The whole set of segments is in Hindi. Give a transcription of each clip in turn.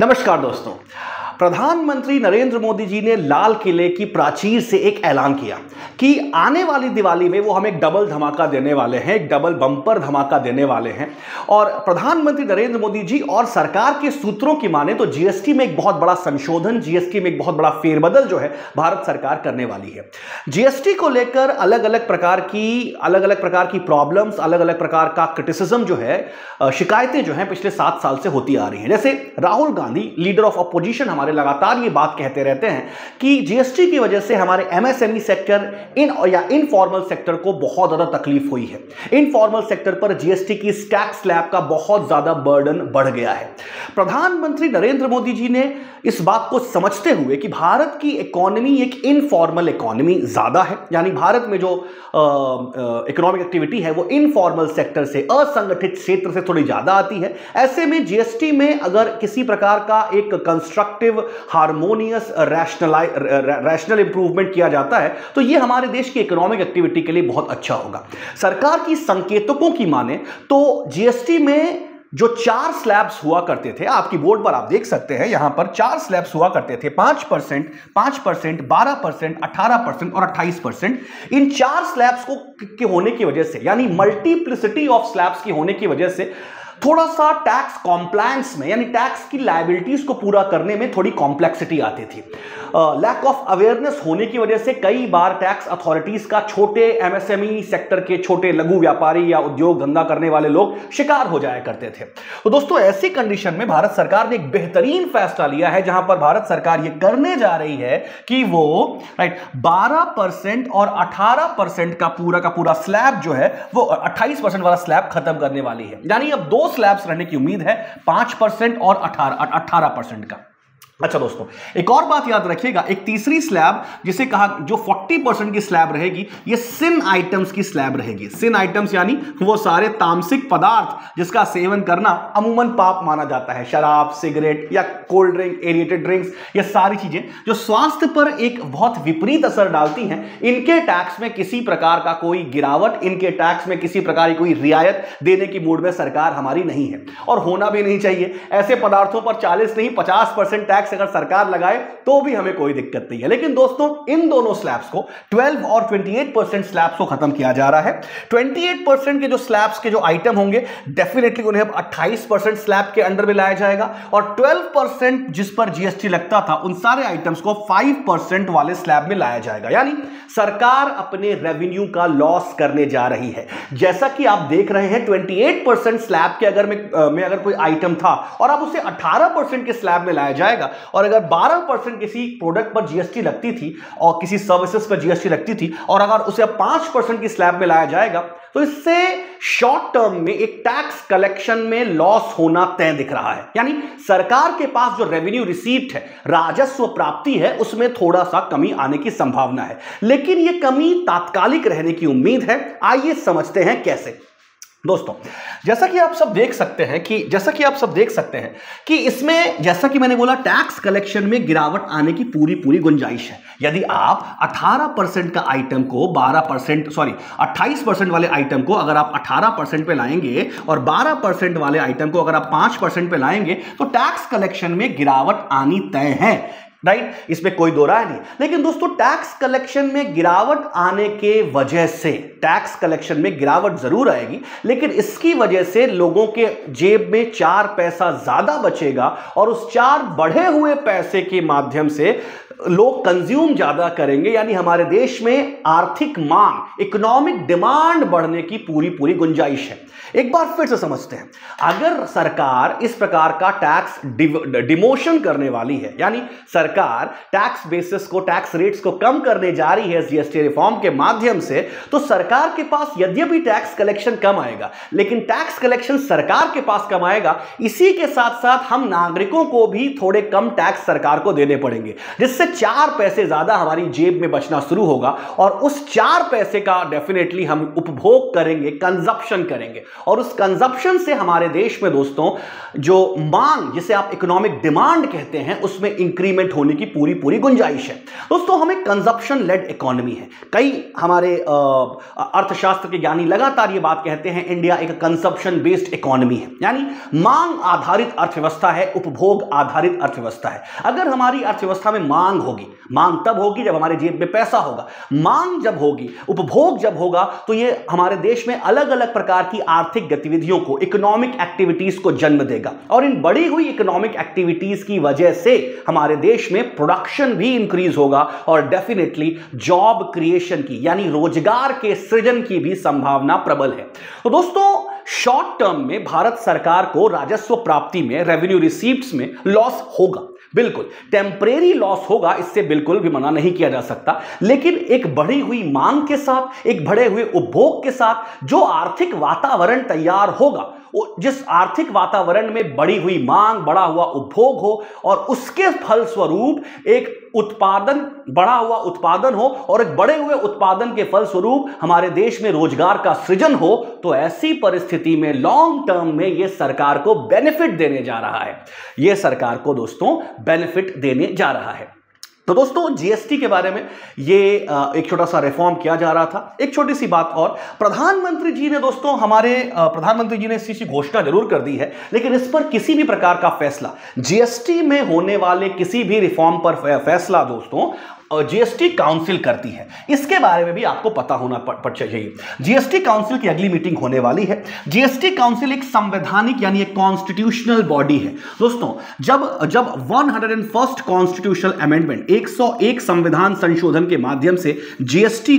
नमस्कार दोस्तों। प्रधानमंत्री नरेंद्र मोदी जी ने लाल किले की प्राचीर से एक ऐलान किया कि आने वाली दिवाली में वो हमें डबल धमाका देने वाले हैं, एक डबल बम्पर धमाका देने वाले हैं। और प्रधानमंत्री नरेंद्र मोदी जी और सरकार के सूत्रों की माने तो जीएसटी में एक बहुत बड़ा संशोधन, जीएसटी में एक बहुत बड़ा फेरबदल जो है भारत सरकार करने वाली है। जीएसटी को लेकर अलग अलग प्रकार की प्रॉब्लम्स, अलग अलग प्रकार का क्रिटिसिज्म जो है, शिकायतें जो हैं पिछले 7 साल से होती आ रही हैं। जैसे Rahul Gandhi, leader of opposition, हमारे लगातार ये बात कहते रहते हैं कि जीएसटी की वजह से हमारे एमएसएमई सेक्टर इनफॉर्मल सेक्टर को बहुत ज्यादा तकलीफ हुई है। इनफॉर्मल सेक्टर पर जीएसटी की टैक्स स्लैब का बहुत ज्यादा बर्डन बढ़ गया है। प्रधानमंत्री नरेंद्र मोदी जी ने इस बात को समझते हुए कि भारत की इकोनॉमी एक इनफॉर्मल इकोनॉमी ज्यादा है, यानी भारत में जो इकोनॉमिक एक्टिविटी है वो इनफॉर्मल सेक्टर से, असंगठित क्षेत्र से थोड़ी ज्यादा आती है। ऐसे में जीएसटी में अगर किसी प्रकार का एक कंस्ट्रक्टिव, हार्मोनियस, रैशनल इंप्रूवमेंट किया जाता है तो यह हमारे देश की इकोनॉमिक एक्टिविटी के लिए बहुत अच्छा होगा। सरकार की संकेतकों की माने तो जीएसटी में जो 4 स्लैब्स हुआ करते थे, आपकी बोर्ड पर आप देख सकते हैं, यहां पर 4 स्लैब्स हुआ करते थे, 5%, 5%, 12%, 18% और 28%। इन 4 स्लैब्स के होने की वजह से, यानी मल्टीप्लिसिटी ऑफ स्लैब्स की होने की वजह से थोड़ा सा टैक्स कॉम्प्लायंस में, यानी टैक्स की लायबिलिटीज को पूरा करने में थोड़ी कॉम्प्लेक्सिटी आती थी। लैक ऑफ अवेयरनेस होने की वजह से कई बार टैक्स अथॉरिटीज का छोटे एमएसएमई सेक्टर के छोटे लघु व्यापारी या उद्योग धंधा करने वाले लोग शिकार हो जाया करते थे। तो दोस्तों, ऐसी कंडीशन में भारत सरकार ने एक बेहतरीन फैसला लिया है, जहां पर भारत सरकार यह करने जा रही है कि वो 12% और 18% का पूरा स्लैब जो है वो 28% वाला स्लैब खत्म करने वाली है। यानी अब 2 स्लैब्स रहने की उम्मीद है, 5% और 18% का। अच्छा दोस्तों, एक और बात याद रखिएगा, एक तीसरी स्लैब जिसे कहा, जो 40% की स्लैब रहेगी, ये सिन आइटम्स की स्लैब रहेगी। सिन आइटम्स यानी वो सारे तामसिक पदार्थ जिसका सेवन करना अमूमन पाप माना जाता है, शराब, सिगरेट या कोल्ड ड्रिंक, एरिएटेड ड्रिंक्स, ये सारी चीजें जो स्वास्थ्य पर एक बहुत विपरीत असर डालती हैं, इनके टैक्स में किसी प्रकार का कोई गिरावट, इनके टैक्स में किसी प्रकार की कोई रियायत देने की मूड में सरकार हमारी नहीं है और होना भी नहीं चाहिए। ऐसे पदार्थों पर 40 नहीं 50% टैक्स अगर सरकार लगाए तो भी हमें कोई दिक्कत नहीं है। लेकिन दोस्तों, इन दोनों स्लैब्स को, 12 और 28% स्लैब्स को खत्म किया जा रहा है। 28% के जो स्लैब्स के जो आइटम होंगे, डेफिनेटली उन्हें अब 28% स्लैब के अंडर में लाया जाएगा और 12% जिस पर जीएसटी लगता था, उन सारे आइटम्स को 5% वाले स्लैब में लाया जाएगा। यानी सरकार अपने रेवेन्यू का लॉस करने जा रही है। जैसा कि आप देख रहे हैं, 28% स्लैब के अगर कोई आइटम था और अब उसे 18% के स्लैब में लाया जाएगा, और अगर 12% किसी प्रोडक्ट पर जीएसटी लगती थी और किसी सर्विसेज पर जीएसटी लगती थी और अगर उसे 5% की स्लैब में लाया जाएगा, तो इससे शॉर्ट टर्म में एक टैक्स कलेक्शन में लॉस होना तय दिख रहा है। यानी सरकार के पास जो रेवेन्यू रिसीप्ट है, राजस्व प्राप्ति है, उसमें थोड़ा सा कमी आने की संभावना है। लेकिन यह कमी तात्कालिक रहने की उम्मीद है। आइए समझते हैं कैसे। दोस्तों, जैसा कि आप सब देख सकते हैं कि इसमें, जैसा कि मैंने बोला, टैक्स कलेक्शन में गिरावट आने की पूरी गुंजाइश है। यदि आप 18% का आइटम को 28% वाले आइटम को अगर आप 18% पे लाएंगे और 12% वाले आइटम को अगर आप 5% पे लाएंगे, तो टैक्स कलेक्शन में गिरावट आनी तय है, राइट? इसमें कोई दो राय नहीं। लेकिन दोस्तों, टैक्स कलेक्शन में गिरावट आने के वजह से, टैक्स कलेक्शन में गिरावट जरूर आएगी, लेकिन इसकी वजह से लोगों के जेब में 4 पैसा ज्यादा बचेगा और उस 4 बढ़े हुए पैसे के माध्यम से लोग कंज्यूम ज्यादा करेंगे। यानी हमारे देश में आर्थिक मांग, इकोनॉमिक डिमांड बढ़ने की पूरी गुंजाइश है। एक बार फिर से समझते हैं, अगर सरकार इस प्रकार का टैक्स डिमोशन करने वाली है, यानी सरकार टैक्स बेसिस को, टैक्स रेट्स को कम करने जा रही है जीएसटी रिफॉर्म के माध्यम से, तो सरकार के पास यद्यपि टैक्स कलेक्शन कम आएगा, लेकिन टैक्स कलेक्शन सरकार के पास कम आएगा, इसी के साथ साथ हम नागरिकों को भी थोड़े कम टैक्स सरकार को देने पड़ेंगे, जिससे 4 पैसे ज्यादा हमारी जेब में बचना शुरू होगा और उस 4 पैसे का डेफिनेटली हम उपभोग करेंगे, कंजप्शन करेंगे और उस कंजप्शन से हमारे देश में दोस्तों जो मांग, जिसे आप इकोनॉमिक डिमांड कहते हैं, उसमें इंक्रीमेंट होने की पूरी पूरी गुंजाइश है। दोस्तों हमें कंजप्शन लेड इकोनॉमी है। कई हमारे अर्थशास्त्र के ज्ञानी लगातार ये बात कहते हैं, इंडिया एक कंजप्शन बेस्ड इकोनॉमी है, यानी मांग आधारित अर्थव्यवस्था है, उपभोग आधारित अर्थव्यवस्था है। अगर हमारी अर्थव्यवस्था में मांग होगी, मांग तब होगी जब हमारे जेब में पैसा होगा, मांग जब होगी, उपभोग जब होगा, तो ये हमारे देश में अलग अलग प्रकार की आर्थिक गतिविधियों को, इकोनॉमिक एक्टिविटीज को जन्म देगा। और इन बढ़ी हुई इकोनॉमिक एक्टिविटीज की वजह से हमारे देश में प्रोडक्शन भी इंक्रीज होगा और डेफिनेटली जॉब क्रिएशन की, यानी रोजगार के सृजन की भी संभावना प्रबल है। तो दोस्तों शॉर्ट टर्म में भारत सरकार को राजस्व प्राप्ति में, रेवेन्यू रिसीप्ट्स में लॉस होगा, बिल्कुल टेम्परेरी लॉस होगा, इससे बिल्कुल भी मना नहीं किया जा सकता। लेकिन एक बढ़ी हुई मांग के साथ, एक बढ़े हुए उपभोग के साथ जो आर्थिक वातावरण तैयार होगा, जिस आर्थिक वातावरण में बढ़ी हुई मांग, बढ़ा हुआ उपभोग हो और उसके फलस्वरूप एक उत्पादन, बढ़ा हुआ उत्पादन हो और एक बढ़े हुए उत्पादन के फलस्वरूप हमारे देश में रोजगार का सृजन हो, तो ऐसी परिस्थिति में लॉन्ग टर्म में यह सरकार को बेनिफिट देने जा रहा है। यह सरकार को दोस्तों बेनिफिट देने जा रहा है। तो दोस्तों जीएसटी के बारे में ये एक छोटा सा रिफॉर्म किया जा रहा था। एक छोटी सी बात और, प्रधानमंत्री जी ने दोस्तों, हमारे प्रधानमंत्री जी ने इस चीज की घोषणा जरूर कर दी है, लेकिन इस पर किसी भी प्रकार का फैसला, जीएसटी में होने वाले किसी भी रिफॉर्म पर फैसला दोस्तों जीएसटी काउंसिल करती है। इसके बारे में भी आपको पता होना चाहिए। जीएसटी काउंसिल की अगली मीटिंग होने वाली है। जीएसटी काउंसिल एक संवैधानिक यानी एक कॉन्स्टिट्यूशनल बॉडी है। दोस्तों जब 101st कॉन्स्टिट्यूशनल अमेंडमेंट, 101 संविधान संशोधन के माध्यम से जीएसटी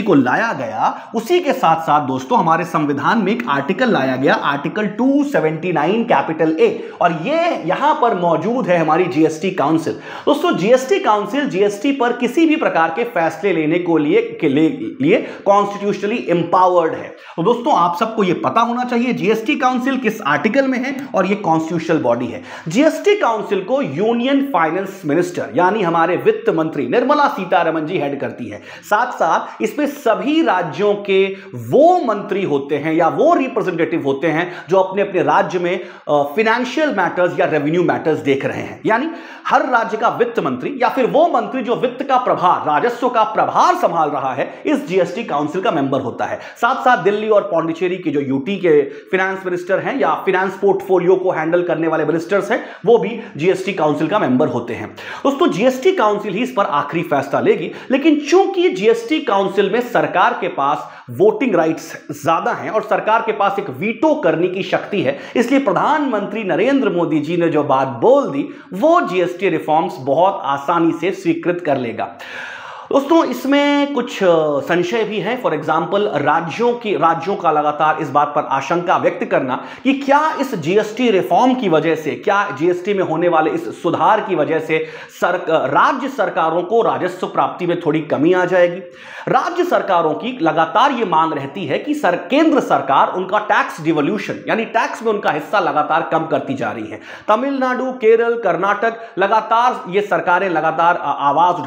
को लाया गया, उसी के साथ साथ दोस्तों हमारे संविधान में एक आर्टिकल लाया गया, आर्टिकल 279 कैपिटल ए, और ये यहां पर मौजूद है हमारी जीएसटी काउंसिल। दोस्तों जीएसटी काउंसिल जीएसटी पर किसी भी प्रकार के फैसले लेने को लिए कॉन्स्टिट्यूशनली एम्पावर्ड है। तो दोस्तों आप सबको यह पता होना चाहिए जीएसटी काउंसिल किस आर्टिकल में है और यह कॉन्स्टिट्यूशनल बॉडी है। जीएसटी काउंसिल को यूनियन फाइनेंस मिनिस्टर यानी हमारे वित्त मंत्री निर्मला सीतारमण जी हेड करती है। साथ साथ इसमें सभी राज्यों के वो मंत्री होते हैं या वो रिप्रेजेंटेटिव होते हैं जो अपने अपने राज्य में फाइनेंशियल मैटर्स या रेवेन्यू मैटर्स देख रहे हैं, यानी हर राज्य का वित्त मंत्री या फिर वो मंत्री जो वित्त का प्रभार, राजस्व का प्रभार संभाल रहा है, इस जीएसटी काउंसिल का मेंबर होता है। साथ साथ दिल्ली और पौंडीचेरी के जो यूटी के फाइनेंस मिनिस्टर हैं या फाइनेंस पोर्टफोलियो को हैंडल करने वाले मिनिस्टर्स हैं, वो भी जीएसटी काउंसिल का मेंबर होते हैं। दोस्तों जीएसटी काउंसिल ही इस पर आखिरी फैसला लेगी, लेकिन चूंकि जीएसटी काउंसिल में सरकार के पास वोटिंग राइट्स ज्यादा हैं और सरकार के पास एक वीटो करने की शक्ति है, इसलिए प्रधानमंत्री नरेंद्र मोदी जी ने जो बात बोल दी वो जीएसटी रिफॉर्म्स बहुत आसानी से स्वीकृत कर लेगा। दोस्तों इसमें कुछ संशय भी है। फॉर एग्जांपल राज्यों का लगातार इस बात पर आशंका व्यक्त करना कि क्या इस जीएसटी रिफॉर्म की वजह से, क्या जीएसटी में होने वाले इस सुधार की वजह से राज्य सरकारों को राजस्व प्राप्ति में थोड़ी कमी आ जाएगी। राज्य सरकारों की लगातार ये मांग रहती है कि केंद्र सरकार उनका टैक्स डिवोल्यूशन यानी टैक्स में उनका हिस्सा लगातार कम करती जा रही है। तमिलनाडु, केरल, कर्नाटक लगातार ये सरकारें लगातार आवाज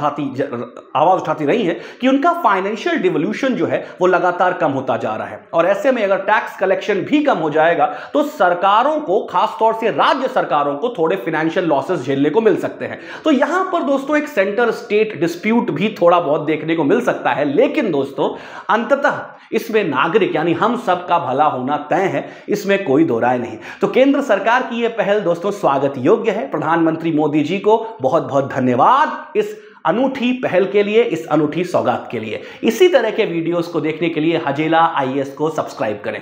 उठाती रही हैं कि उनका फाइनेंशियल डिवोल्यूशन जो है वो लगातार कम होता जा रहा है, और ऐसे में अगर टैक्स कलेक्शन भी कम हो जाएगा तो सरकारों को, खासतौर से राज्य सरकारों को, थोड़े फाइनेंशियल लॉसेस झेलने को मिल सकते हैं। तो यहां पर दोस्तों एक सेंटर स्टेट डिस्प्यूट भी थोड़ा बहुत देखने को मिल सकता है, लेकिन दोस्तों अंततः इसमें नागरिक यानी हम सब का भला होना तय है, इसमें कोई दो राय नहीं। तो केंद्र सरकार की यह पहल दोस्तों स्वागत योग्य है। प्रधानमंत्री मोदी जी को बहुत बहुत धन्यवाद इस अनूठी पहल के लिए, इस अनूठी सौगात के लिए। इसी तरह के वीडियोस को देखने के लिए हजेला आईएएस को सब्सक्राइब करें।